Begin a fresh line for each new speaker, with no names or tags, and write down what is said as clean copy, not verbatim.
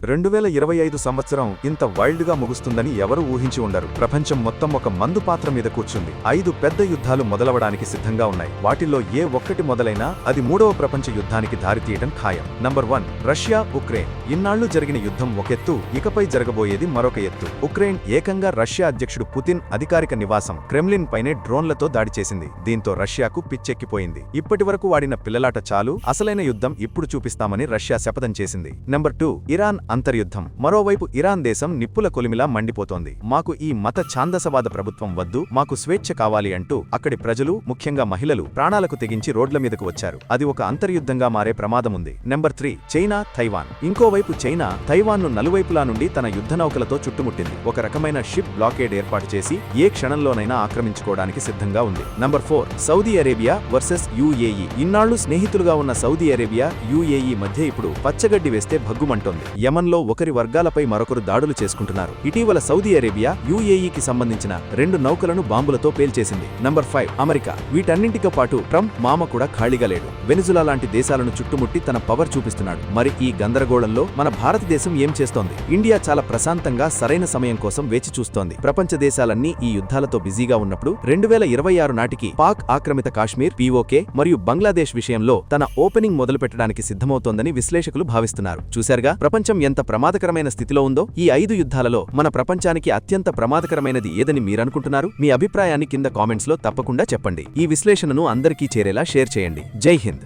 2025 సంవత్సరం ఇంత వైల్డ్గా ముగుస్తుందని ఎవరూ ఊహించి ఉండరు. ప్రపంచం మొత్తం ఒక మందు పాత్ర మీద కూర్చుంది. 5 పెద్ద యుద్ధాలు మొదలవడానికి సిద్ధంగా ఉన్నాయి. వాటిల్లో ఏ ఒక్కటి మొదలైనా అది మూడవ ప్రపంచ యుద్ధానికి దారితీయటం ఖాయం. Number 1 Russia Ukraine. ఇన్నాళ్లు జరిగిన యుద్ధం ఒక ఎత్తు, ఇకపై జరగబోయేది మరొక ఎత్తు. ఉక్రెయిన్ ఏకంగా రష్యా అధ్యక్షుడు పుతిన్ అధికారిక నివాసం క్రెమ్లిన్ పైనే డ్రోన్లతో దాడి చేసింది. దీంతో రష్యాకు పిచ్చెక్కిపోయింది. ఇప్పటివరకు వాడిన పిల్లలాట చాలు, అసలైన యుద్ధం ఇప్పుడు చూపిస్తామని రష్యా శపథం చేసింది. నంబర్ 2 ఇరాన్ అంతర్యుద్ధం. మరోవైపు ఇరాన్ దేశం నిప్పుల కొలిమిలా మండిపోతోంది. మాకు ఈ మత ఛాందసవాద ప్రభుత్వం వద్దు, మాకు స్వేచ్ఛ కావాలి అంటూ అక్కడి ప్రజలు, ముఖ్యంగా మహిళలు ప్రాణాలకు తెగించి రోడ్ల మీదకు వచ్చారు. అది ఒక అంతర్యుద్ధంగా మారే ప్రమాదముంది. Number 3 China Taiwan. ఇంకోవైపు చైనా తైవాన్ను నలువైపులా నుండి తన యుద్ధ నౌకలతో చుట్టుముట్టింది. ఒక రకమైన షిప్ బ్లాకేడ్ ఏర్పాటు చేసి ఏ క్షణంలోనైనా ఆక్రమించుకోవడానికి సిద్ధంగా ఉంది. Number 4 Saudi Arabia versus UAE. ఇన్నాళ్లు స్నేహితులుగా ఉన్న సౌదీ అరేబియా, యుఏఈ మధ్య ఇప్పుడు పచ్చగడ్డి వేస్తే భగ్గుమంటోంది. యమన్లో ఒకరి వర్గాలపై మరొకరు దాడులు చేసుకుంటున్నారు. ఇటీవల సౌదీ అరేబియా యుఏఈకి సంబంధించిన 2 నౌకలను బాంబులతో పేల్చేసింది. Number 5 America. వీటన్నింటితో పాటు ట్రంప్ మామ కూడా ఖాళీగా లేడు. వెనిజులా లాంటి దేశాలను చుట్టుముట్టి తన పవర్ చూపిస్తున్నాడు. మరి ఈ గందరగోళంలో మన భారతదేశం ఏం చేస్తోంది? ఇండియా చాలా ప్రశాంతంగా సరైన సమయం కోసం వేచి చూస్తోంది. ప్రపంచ దేశాలన్నీ ఈ యుద్ధాలతో బిజీగా ఉన్నప్పుడు 2026 నాటికి పాక్ ఆక్రమిత కాశ్మీర్, పీఓకే మరియు బంగ్లాదేశ్ విషయంలో తన ఓపెనింగ్ మొదలుపెట్టడానికి సిద్ధమవుతోందని విశ్లేషకులు భావిస్తున్నారు. చూశారుగా ప్రపంచం ఎంత ప్రమాదకరమైన స్థితిలో ఉందో. ఈ 5 యుద్ధాలలో మన ప్రపంచానికి అత్యంత ప్రమాదకరమైనది ఏదని మీరనుకుంటున్నారు? మీ అభిప్రాయాన్ని కింద కామెంట్స్లో తప్పకుండా చెప్పండి. ఈ విశ్లేషణను అందరికీ చేరేలా షేర్ చేయండి. జై హింద్.